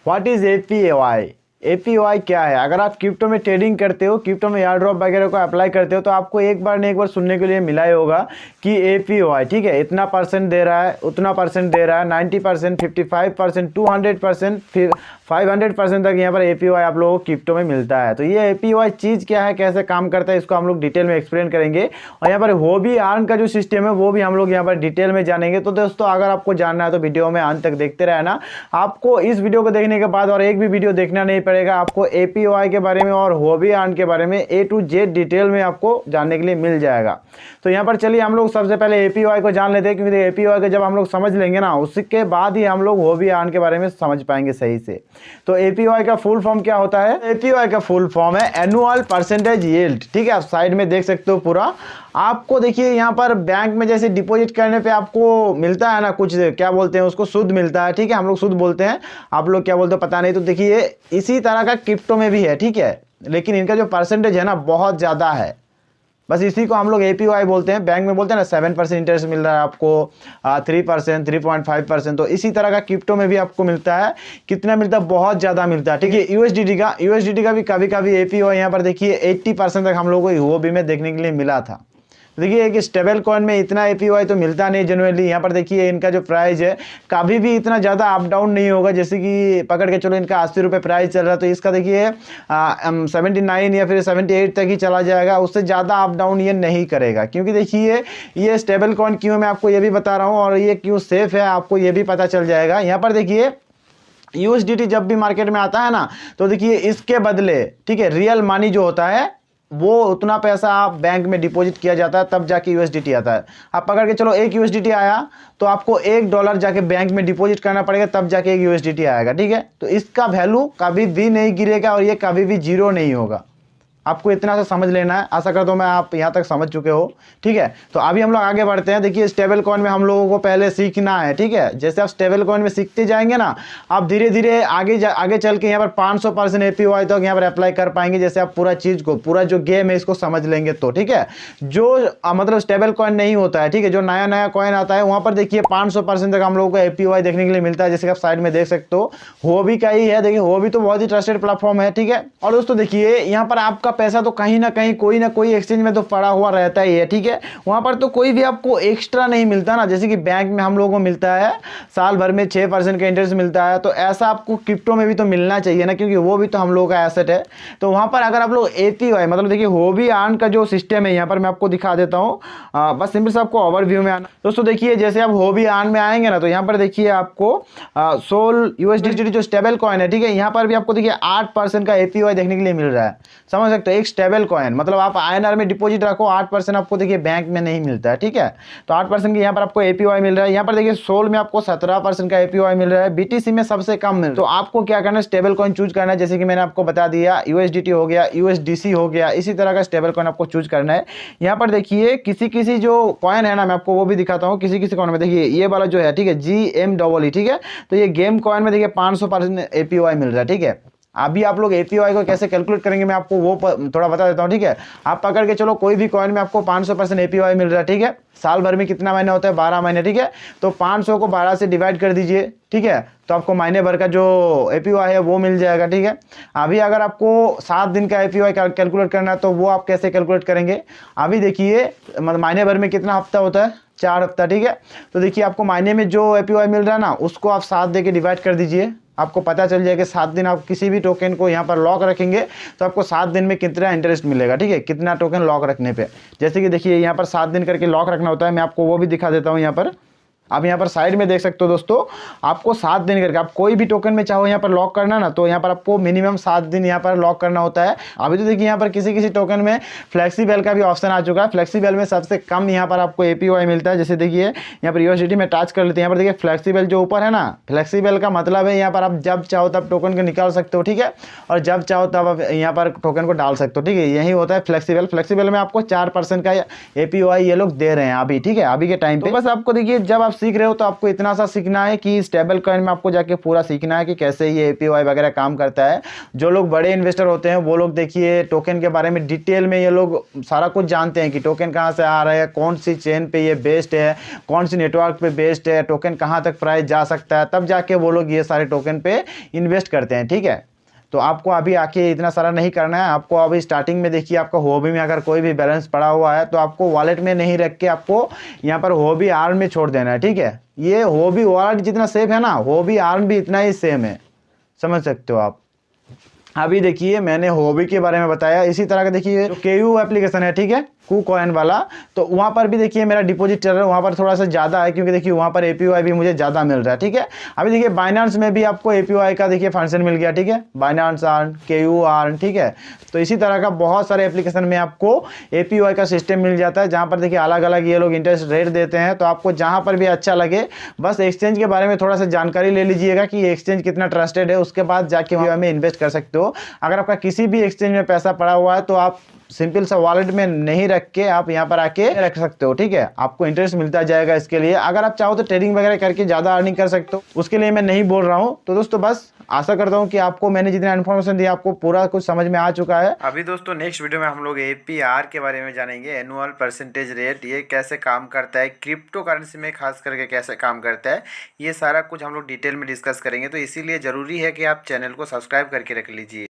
What is APY? APY क्या है? अगर आप क्रिप्टो में ट्रेडिंग करते हो, क्रिप्टो में एयर ड्रॉप वगैरह को अप्लाई करते हो, तो आपको एक बार नहीं एक बार सुनने के लिए मिला ही होगा कि APY, ठीक है, इतना परसेंट दे रहा है, उतना परसेंट दे रहा है, 90%, 55%, 200%, फिर 500% तक यहाँ पर APY आप लोगों को क्रिप्टो में मिलता है। तो ये APY चीज़ क्या है, कैसे काम करता है, इसको हम लोग डिटेल में एक्सप्लेन करेंगे। और यहाँ पर हॉबी अर्न का जो सिस्टम है वो भी हम लोग यहाँ पर डिटेल में जानेंगे। तो दोस्तों अगर आपको जानना है तो वीडियो में अंत तक देखते रहना। आपको इस वीडियो को देखने के बाद और एक भी वीडियो देखना नहीं पड़ेगा, आपको APY के बारे में और हॉबी अर्न के बारे में A to Z डिटेल में आपको जानने के लिए मिल जाएगा। तो यहाँ पर चलिए हम लोग सबसे पहले APY को जान लेते हैं, क्योंकि APY को जब हम लोग समझ लेंगे ना, उसके बाद ही हम लोग हॉबी अर्न के बारे में समझ पाएंगे सही से। तो APY का फुल फॉर्म क्या होता है? APY का फुल फॉर्म है एनुअल परसेंटेज यील्ड, ठीक है। आप साइड में देख सकते हो पूरा। आपको देखिए यहाँ पर बैंक में जैसे डिपॉजिट करने पे आपको मिलता है ना, कुछ क्या बोलते हैं उसको, सूद मिलता है, ठीक है, हम लोग सूद बोलते हैं, आप लोग क्या बोलते हो पता नहीं। तो देखिए इसी तरह का क्रिप्टो में भी है, ठीक है, लेकिन इनका जो परसेंटेज है ना बहुत ज़्यादा है। बस इसी को हम लोग APY बोलते हैं। बैंक में बोलते हैं ना 7% इंटरेस्ट मिल रहा है आपको, 3%, 3.5%। तो इसी तरह का क्रिप्टो में भी आपको मिलता है। कितना मिलता है? बहुत ज़्यादा मिलता है, ठीक है। USDT का भी कभी कभी APY यहाँ पर देखिए 80% तक हम लोगों को हॉबी में देखने के लिए मिला था। देखिए कि स्टेबल कॉइन में इतना APY तो मिलता नहीं जनरली। यहाँ पर देखिए इनका जो प्राइस है कभी भी इतना ज़्यादा अप डाउन नहीं होगा। जैसे कि पकड़ के चलो इनका 80 रुपये प्राइस चल रहा है, तो इसका देखिए 79 या फिर 78 तक ही चला जाएगा, उससे ज़्यादा अप डाउन ये नहीं करेगा। क्योंकि देखिए ये स्टेबल कॉइन क्यों मैं आपको ये भी बता रहा हूँ, और ये क्यों सेफ़ है आपको ये भी पता चल जाएगा। यहाँ पर देखिए USDT जब भी मार्केट में आता है ना, तो देखिए इसके बदले, ठीक है, रियल मनी जो होता है वो उतना पैसा आप बैंक में डिपॉजिट किया जाता है, तब जाके USDT आता है। आप पकड़ के चलो 1 USDT आया तो आपको $1 जाके बैंक में डिपॉजिट करना पड़ेगा, तब जाके 1 USDT आएगा, ठीक है। तो इसका वैल्यू कभी भी नहीं गिरेगा और ये कभी भी जीरो नहीं होगा। आपको इतना सा समझ लेना है। आशा करता हूँ मैं आप यहाँ तक समझ चुके हो, ठीक है। तो अभी हम लोग आगे बढ़ते हैं। देखिए स्टेबल कॉइन में हम लोगों को पहले सीखना है, ठीक है। जैसे आप स्टेबल कॉइन में सीखते जाएंगे ना, आप धीरे धीरे आगे चल के यहाँ पर 500% APY तक यहाँ पर अप्लाई कर पाएंगे। जैसे आप पूरा चीज़ को, पूरा जो गेम है इसको समझ लेंगे तो, ठीक है। जो मतलब स्टेबल कॉइन नहीं होता है, ठीक है, जो नया नया कॉइन आता है वहाँ पर देखिए 500% तक हम लोगों को APY देखने के लिए मिलता है। जैसे आप साइड में देख सकते हो हॉबी का ही है। देखिए हॉबी तो बहुत ही ट्रस्टेड प्लेटफॉर्म है, ठीक है। और दोस्तों देखिए यहाँ पर आपका पैसा तो कहीं ना कहीं कोई ना कोई एक्सचेंज में तो पड़ा हुआ रहता ही है, ठीक है। वहां पर तो कोई भी आपको एक्स्ट्रा नहीं मिलता ना, जैसे कि बैंक में हम लोगों को मिलता है साल भर में 6% का इंटरेस्ट मिलता है। तो ऐसा आपको क्रिप्टो में भी तो मिलना चाहिए ना, क्योंकि वो भी तो हम लोगों का एसेट है। तो वहां पर अगर आप लोग APY मतलब देखिए हॉबी अर्न का जो सिस्टम है यहाँ पर मैं आपको दिखा देता हूँ। बस सिंपल से आपको ओवरव्यू में आना। दोस्तों देखिए जैसे आप हॉबी अर्न में आएंगे ना, तो यहाँ पर देखिए आपको सोल USDT जो स्टेबल कॉइन है, ठीक है, यहाँ पर भी आपको देखिए 8% का APY देखने के लिए मिल रहा है। समझ सकते हो, एक स्टेबल कॉइन मतलब आप INR में डिपॉजिट रखो, 8% आपको देखिए बैंक में नहीं मिलता है, ठीक है। तो 8% की यहाँ पर आपको APY मिल रहा है। यहाँ पर देखिए सोल में आपको 17% का APY मिल रहा है, BTC में सबसे कम मिल रहा है। तो आपको क्या करना है, स्टेबल कॉइन चूज करना है। जैसे कि मैंने आपको बता दिया USDT हो गया, USDC हो गया, इसी तरह का स्टेबल कॉइन आपको चूज करना है। यहाँ पर देखिए किसी जो कॉइन है ना, मैं आपको वो भी दिखाता हूँ। किसी कॉइन में देखिए ये वाला जो है, ठीक है, GMEE, ठीक है। तो ये गेम कॉइन में देखिए 500% APY मिल रहा है, ठीक है। अभी आप लोग APY को कैसे कैलकुलेट करेंगे मैं आपको वो थोड़ा बता देता हूँ, ठीक है। आप पकड़ के चलो कोई भी कॉइन में आपको 500% APY मिल रहा है, ठीक है। साल भर में कितना महीने होता है? 12 महीने, ठीक है। तो 500 को 12 से डिवाइड कर दीजिए, ठीक है, तो आपको महीने भर का जो APY है वो मिल जाएगा, ठीक है। अभी अगर आपको 7 दिन का APY कैलकुलेट करना है तो वो आप कैसे कैलकुलेट करेंगे? अभी देखिए मतलब महीने भर में कितना हफ्ता होता है? 4 हफ्ता, ठीक है। तो देखिए आपको महीने में जो APY मिल रहा है ना, उसको आप 7 दे के डिवाइड कर दीजिए। आपको पता चल जाएगा 7 दिन आप किसी भी टोकन को यहाँ पर लॉक रखेंगे तो आपको 7 दिन में कितना इंटरेस्ट मिलेगा, ठीक है, कितना टोकन लॉक रखने पे। जैसे कि देखिए यहाँ पर 7 दिन करके लॉक रखना होता है, मैं आपको वो भी दिखा देता हूँ। यहाँ पर आप यहाँ पर साइड में देख सकते हो दोस्तों, आपको 7 दिन करके आप कोई भी टोकन में चाहो यहाँ पर लॉक करना ना, तो यहाँ पर आपको मिनिमम 7 दिन यहाँ पर लॉक करना होता है। अभी तो देखिए यहाँ पर किसी टोकन में फ्लेक्सिबल का भी ऑप्शन आ चुका है। फ्लेक्सिबल में सबसे कम यहाँ पर आपको APY मिलता है। जैसे देखिए यहाँ पर USDT में टच कर लेते हैं। यहाँ पर देखिए फ्लेक्सिबल जो ऊपर है ना, फ्लेक्सिबल का मतलब है यहाँ पर आप जब चाहो तब टोकन को निकाल सकते हो, ठीक है, और जब चाहो तब आप यहाँ पर टोकन को डाल सकते हो, ठीक है। यही होता है फ्लेक्सिबल में आपको 4% का APY ये लोग दे रहे हैं अभी, ठीक है, अभी के टाइम पे। बस आपको देखिए जब आप सीख रहे हो तो आपको इतना सा सीखना है कि स्टेबल कॉइन में आपको जाके पूरा सीखना है कि कैसे ये APY वगैरह काम करता है। जो लोग बड़े इन्वेस्टर होते हैं वो लोग देखिए टोकन के बारे में डिटेल में ये लोग सारा कुछ जानते हैं कि टोकन कहाँ से आ रहा है, कौन सी चेन पे ये बेस्ड है, कौन सी नेटवर्क पे बेस्ड है, टोकन कहाँ तक प्राइस जा सकता है, तब जाके वो लोग ये सारे टोकन पे इन्वेस्ट करते हैं। ठीक है, तो आपको अभी आके इतना सारा नहीं करना है। आपको अभी स्टार्टिंग में देखिए आपका हॉबी में अगर कोई भी बैलेंस पड़ा हुआ है तो आपको वॉलेट में नहीं रख के आपको यहाँ पर हॉबी आर्न में छोड़ देना है। ठीक है, ये हॉबी वॉलेट जितना सेफ है ना, हॉबी आर्न भी इतना ही सेम है, समझ सकते हो आप। अभी देखिए मैंने हॉबी के बारे में बताया, इसी तरह का देखिए जो KU एप्लीकेशन है, ठीक है, KuCoin वाला, तो वहाँ पर भी देखिए मेरा डिपॉजिट चल रहा है, वहाँ पर थोड़ा सा ज़्यादा है क्योंकि देखिए वहाँ पर APY भी मुझे ज़्यादा मिल रहा है। ठीक है, अभी देखिए बाइनेंस में भी आपको APY का देखिए फंक्शन मिल गया। ठीक है, बाइनेंस अर्न, KU अर्न। ठीक है, तो इसी तरह का बहुत सारे एप्लीकेशन में आपको APY का सिस्टम मिल जाता है, जहाँ पर देखिए अलग अलग ये लोग इंटरेस्ट रेट देते हैं। तो आपको जहाँ पर भी अच्छा लगे, बस एक्सचेंज के बारे में थोड़ा सा जानकारी ले लीजिएगा कि एक्सचेंज कितना ट्रस्टेड है, उसके बाद जाके वहाँ में इन्वेस्ट कर सकते हो। अगर आपका किसी भी एक्सचेंज में पैसा पड़ा हुआ है तो आप सिंपल सा वॉलेट में नहीं रख के आप यहाँ पर आके रख सकते हो। ठीक है, आपको इंटरेस्ट मिलता जाएगा इसके लिए। अगर आप चाहो तो ट्रेडिंग वगैरह करके ज़्यादा अर्निंग कर सकते हो, उसके लिए मैं नहीं बोल रहा हूँ। तो दोस्तों बस आशा करता हूँ कि आपको मैंने जितना इन्फॉर्मेशन दिया आपको पूरा कुछ समझ में आ चुका है। अभी दोस्तों नेक्स्ट वीडियो में हम लोग APR के बारे में जानेंगे, एनुअल परसेंटेज रेट, ये कैसे काम करता है, क्रिप्टो करेंसी में खास करके कैसे काम करता है, ये सारा कुछ हम लोग डिटेल में डिस्कस करेंगे। तो इसीलिए ज़रूरी है कि आप चैनल को सब्सक्राइब करके रख लीजिए।